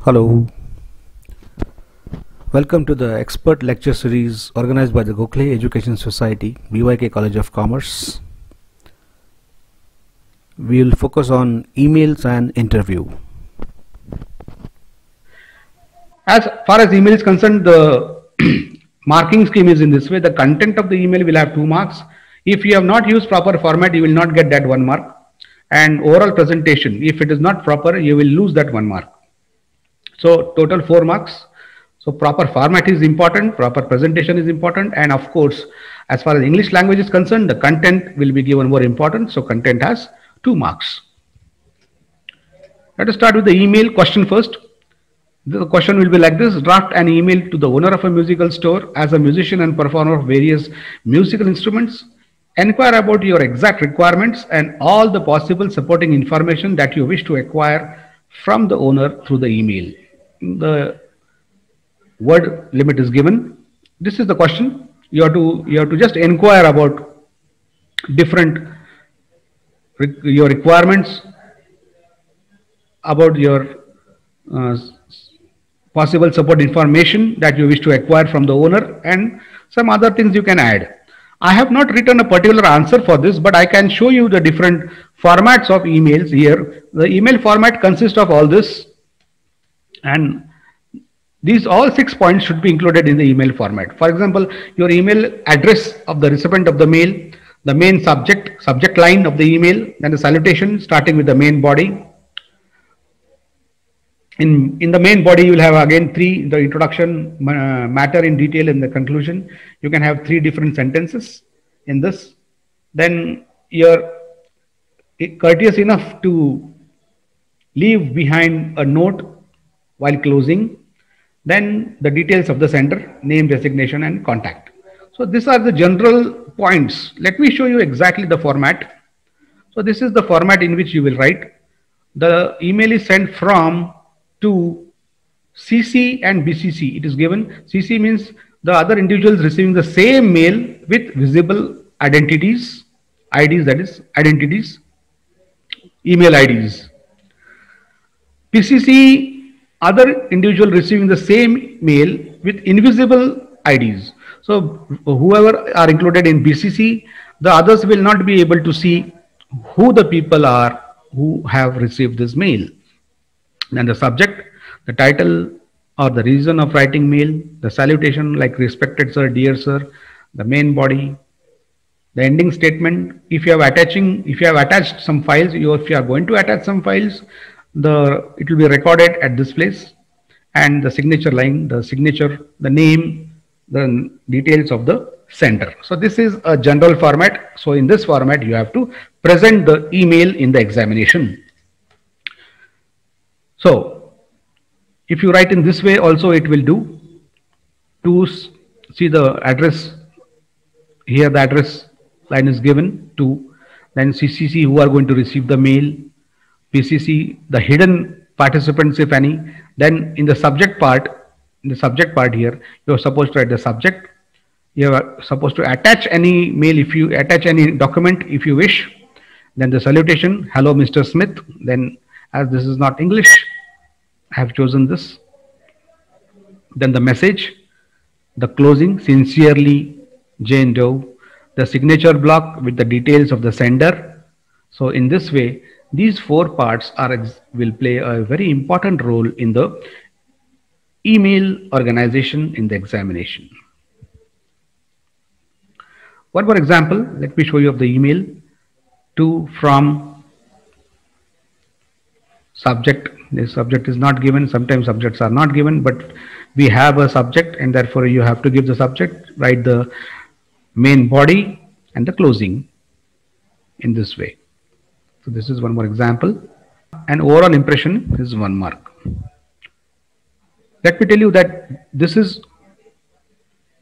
Hello, welcome to the expert lecture series organized by the Gokhale Education Society, BYK College of Commerce. We will focus on emails and interview. As far as email is concerned, the marking scheme is in this way. The content of the email will have 2 marks. If you have not used proper format, you will not get that 1 mark. And overall presentation, if it is not proper, you will lose that 1 mark. So total 4 marks. So proper format is important, proper presentation is important, and of course, as far as English language is concerned, the content will be given more important. So content has 2 marks. Let us start with the email question first. The question will be like this: draft an email to the owner of a musical store as a musician and performer of various musical instruments. Enquire about your exact requirements and all the possible supporting information that you wish to acquire from the owner through the email. The word limit is given. This is the question. You have to just inquire about your requirements, about your possible support information that you wish to acquire from the owner, and some other things you can add. I have not written a particular answer for this, but I can show you the different formats of emails here. The email format consists of all this, and these all 6 points should be included in the email format. For example, your email address of the recipient of the mail, the main subject line of the email, then the salutation starting with the main body. In the main body, you will have again 3, the introduction, matter in detail, and the conclusion. You can have 3 different sentences in this. Then you're courteous enough to leave behind a note while closing. Then the details of the sender, name, designation, and contact. So these are the general points. Let me show you exactly the format. So this is the format in which you will write. The email is sent from to CC and BCC. It is given. CC means the other individuals receiving the same mail with visible identities, IDs, that is identities, email IDs. PCC, other individual receiving the same mail with invisible IDs. So whoever are included in BCC, the others will not be able to see who the people are who have received this mail. Then the subject, the title or the reason of writing mail, the salutation like respected sir, dear sir, the main body, the ending statement. If you have attached some files, if you are going to attach some files, it will be recorded at this place, and the signature line, the signature, the name, the details of the sender. So this is a general format. So in this format, you have to present the email in the examination. So if you write in this way also, it will do. To see the address, here the address line is given to, then CCC who are going to receive the mail, PCC the hidden participants if any. Then in the subject part here, you are supposed to write the subject. You are supposed to attach any mail, if you attach any document if you wish. Then the salutation, hello Mr. Smith. Then as this is not English, I have chosen this. Then the message, the closing, sincerely Jane Doe, the signature block with the details of the sender. So in this way, these 4 parts will play a very important role in the email organization in the examination. One more example, let me show you of the email. To, from, subject. The subject is not given. Sometimes subjects are not given, but we have a subject, and therefore you have to give the subject, write the main body and the closing in this way. So this is one more example. And overall impression is 1 mark. Let me tell you that this is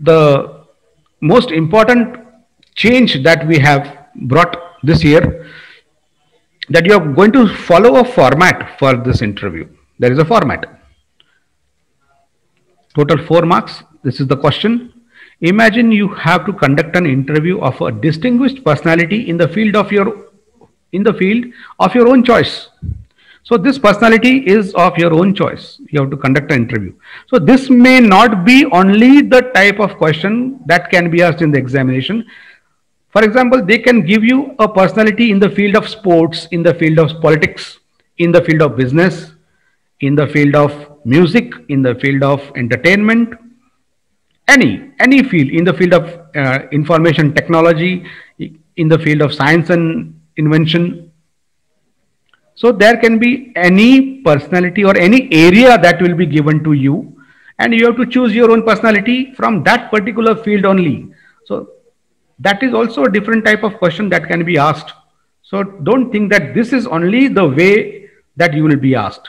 the most important change that we have brought this year, that you are going to follow a format for this interview. There is a format. Total 4 marks. This is the question. Imagine you have to conduct an interview of a distinguished personality in the field of your own choice. So this personality is of your own choice. You have to conduct an interview. So this may not be only the type of question that can be asked in the examination. For example, they can give you a personality in the field of sports, in the field of politics, in the field of business, in the field of music, in the field of entertainment, any field, in the field of information technology, in the field of science and invention. So there can be any personality or any area that will be given to you, and you have to choose your own personality from that particular field only. So that is also a different type of question that can be asked. So don't think that this is only the way that you will be asked.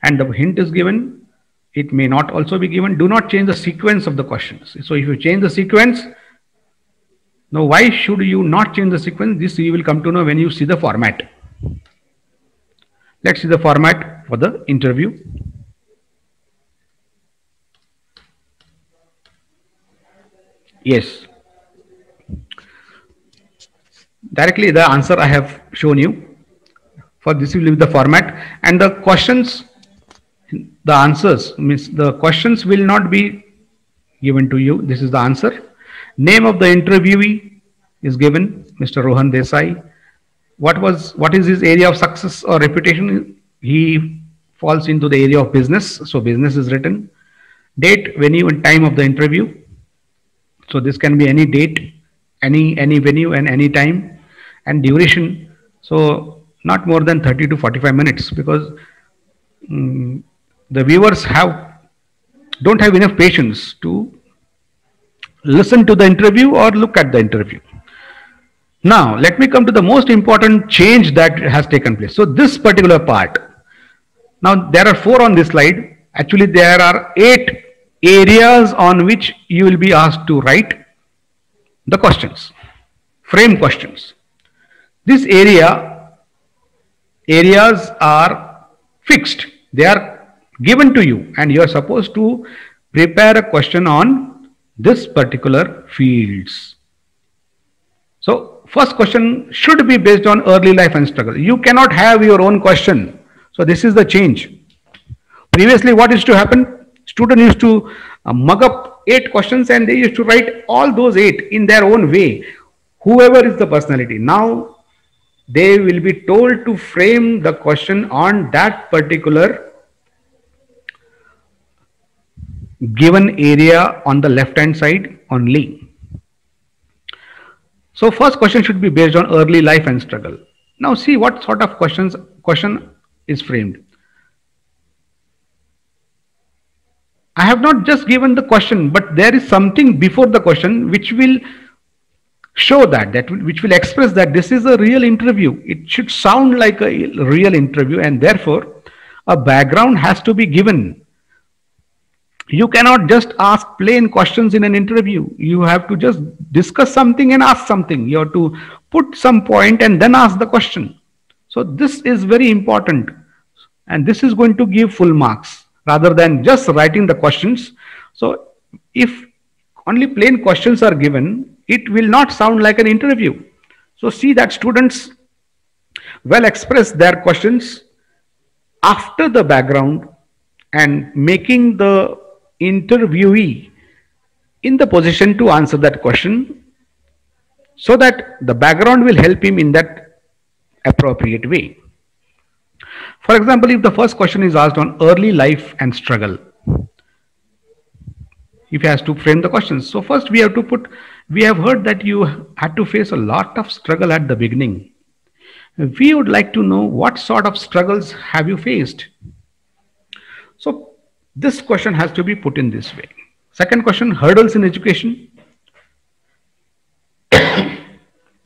And the hint is given. It may not also be given. Do not change the sequence of the questions. So if you change the sequence, now why should you not change the sequence? This you will come to know when you see the format. Let's see the format for the interview. Yes. Directly the answer I have shown you. For this will be the format, and the questions, the answers means the questions will not be given to you. This is the answer. Name of the interviewee is given, Mr. Rohan Desai. What is his area of success or reputation? He falls into the area of business, so business is written. Date, venue, and time of the interview. So this can be any date, any venue, and any time. And duration, so not more than 30 to 45 minutes, because the viewers don't have enough patience to listen to the interview or look at the interview. Now let me come to the most important change that has taken place. So this particular part, now there are 4 on this slide. Actually there are 8 areas on which you will be asked to write the questions, frame questions. This areas are fixed. They are given to you, and you are supposed to prepare a question on this particular fields. So first question should be based on early life and struggle. You cannot have your own question. So this is the change. Previously what used to happen? Student used to mug up 8 questions and they used to write all those 8 in their own way, whoever is the personality. Now they will be told to frame the question on that particular given area on the left hand side only. So first question should be based on early life and struggle. Now see what sort of question is framed. I have not just given the question, but there is something before the question which will show which will express that this is a real interview. It should sound like a real interview, and therefore a background has to be given. You cannot just ask plain questions in an interview. You have to just discuss something and ask something. You have to put some point and then ask the question. So this is very important, and this is going to give full marks rather than just writing the questions. So if only plain questions are given, it will not sound like an interview. So see that students well express their questions after the background and making the interviewee in the position to answer that question, so that the background will help him in that appropriate way. For example, if the first question is asked on early life and struggle, if he has to frame the questions. So first we have to we have heard that you had to face a lot of struggle at the beginning. We would like to know what sort of struggles have you faced. So this question has to be put in this way. Second question, hurdles in education.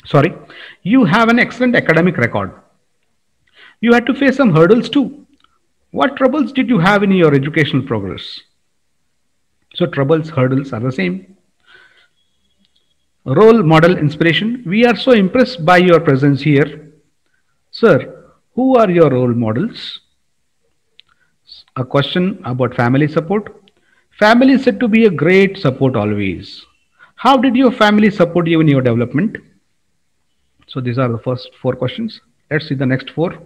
Sorry, you have an excellent academic record. You had to face some hurdles too. What troubles did you have in your educational progress? So troubles, hurdles are the same. Role model inspiration. We are so impressed by your presence here. Sir, who are your role models? A question about family support. Family is said to be a great support always. How did your family support you in your development? So these are the first 4 questions. Let's see the next 4.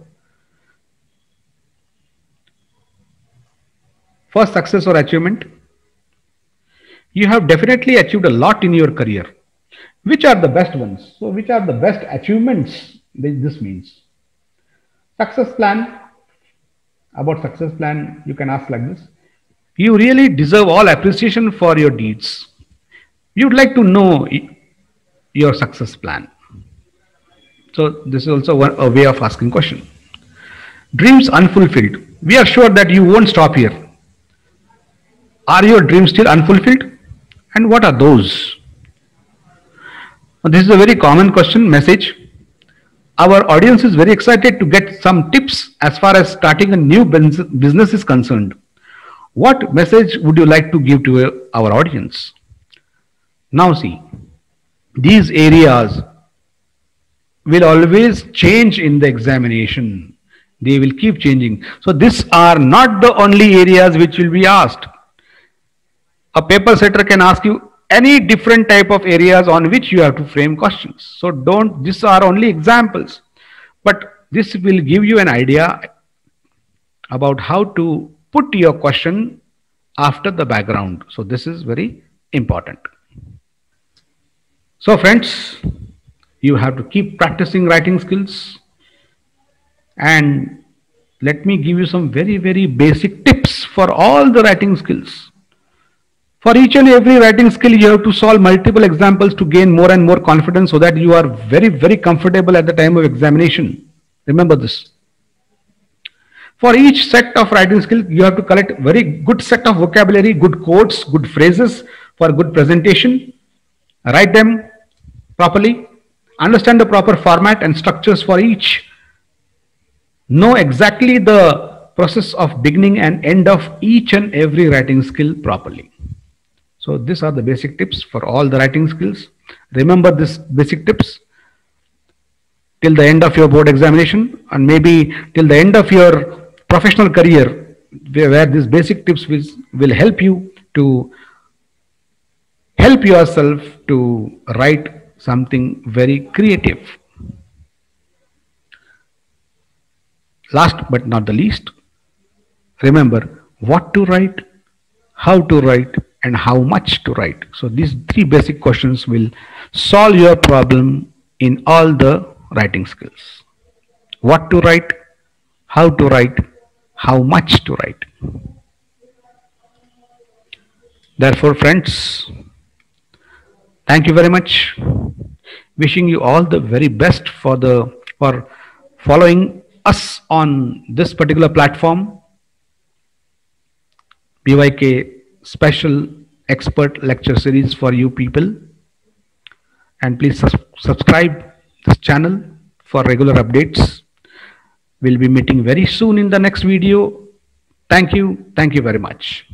first success or achievement. You have definitely achieved a lot in your career. Which are the best ones? So which are the best achievements? This means success plan. About success plan, you can ask like this: you really deserve all appreciation for your deeds. You'd like to know your success plan. So this is also a way of asking question. Dreams unfulfilled. We are sure that you won't stop here. Are your dreams still unfulfilled? And what are those? This is a very common question message. Our audience is very excited to get some tips as far as starting a new business is concerned. What message would you like to give to our audience? Now see, these areas will always change in the examination. They will keep changing. So these are not the only areas which will be asked. A paper setter can ask you any different type of areas on which you have to frame questions. So these are only examples, but this will give you an idea about how to put your question after the background. So this is very important. So friends, you have to keep practicing writing skills, and let me give you some very, very basic tips for all the writing skills. For each and every writing skill, you have to solve multiple examples to gain more and more confidence so that you are very, very comfortable at the time of examination. Remember this. For each set of writing skill, you have to collect very good set of vocabulary, good quotes, good phrases for good presentation. Write them properly. Understand the proper format and structures for each. Know exactly the process of beginning and end of each and every writing skill properly. So these are the basic tips for all the writing skills. Remember these basic tips till the end of your board examination, and maybe till the end of your professional career, where these basic tips will help you to help yourself to write something very creative. Last but not the least, remember what to write, how to write, and how much to write. So these three basic questions will solve your problem in all the writing skills. What to write, how to write, how much to write. Therefore, friends, thank you very much. Wishing you all the very best for following us on this particular platform, BYK special expert lecture series for you people. And please subscribe this channel for regular updates. We'll be meeting very soon in the next video. Thank you very much.